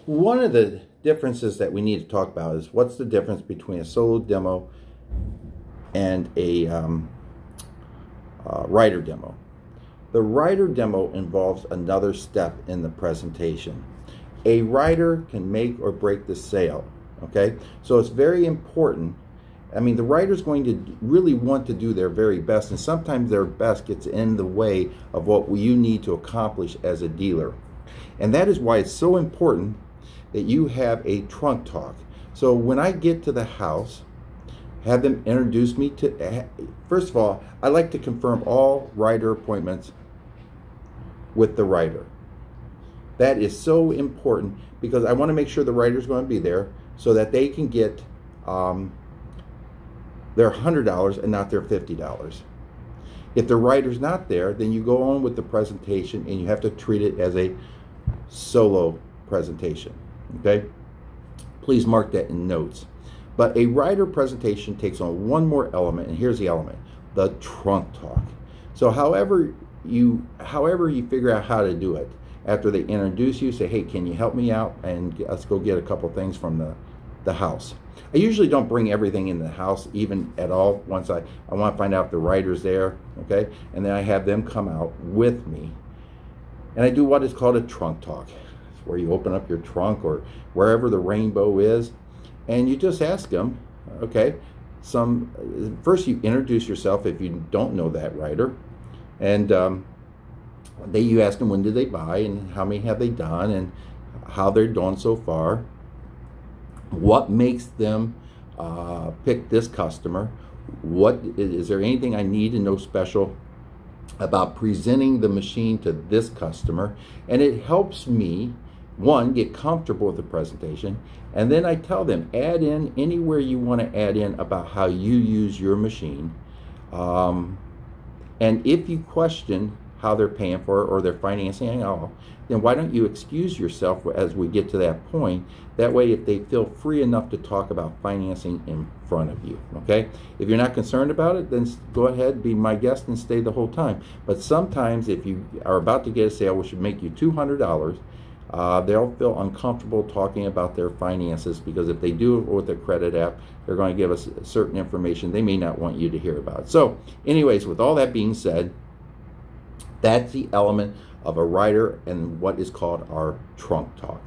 One of the differences that we need to talk about is what's the difference between a solo demo and a rider demo. The rider demo involves another step in the presentation. A rider can make or break the sale, okay? So it's very important. I mean, the rider's going to really want to do their very best, and sometimes their best gets in the way of what you need to accomplish as a dealer. And that is why it's so important that you have a trunk talk. So when I get to the house, have them introduce me to, first of all, I like to confirm all rider appointments with the rider. That is so important because I want to make sure the rider's going to be there so that they can get their $100 and not their $50. If the rider's not there, then you go on with the presentation and you have to treat it as a solo presentation, okay? Please mark that in notes. But a rider presentation takes on one more element, and here's the element: the trunk talk. So however you figure out how to do it, after they introduce you, say, hey, can you help me out, and let's go get a couple things from the house. I usually don't bring everything in the house even at all. Once I want to find out if the rider's there, okay? And then I have them come out with me, and I do what is called a trunk talk. It's where you open up your trunk or wherever the rainbow is, and you just ask them, okay, first you introduce yourself if you don't know that rider, and you ask them when did they buy and how many have they done and how they're doing so far. What makes them pick this customer? What is there anything I need to know special about presenting the machine to this customer? And it helps me, one, get comfortable with the presentation, and then I tell them, add in anywhere you want to add in about how you use your machine. And if you question how they're paying for it or they're financing at all, then why don't you excuse yourself as we get to that point? That way, if they feel free enough to talk about financing in front of you, okay? If you're not concerned about it, then go ahead, be my guest and stay the whole time. But sometimes if you are about to get a sale which should make you $200, they'll feel uncomfortable talking about their finances, because if they do it with a credit app, they're going to give us certain information they may not want you to hear about. So anyways, with all that being said, that's the element of a rider and what is called our trunk talk.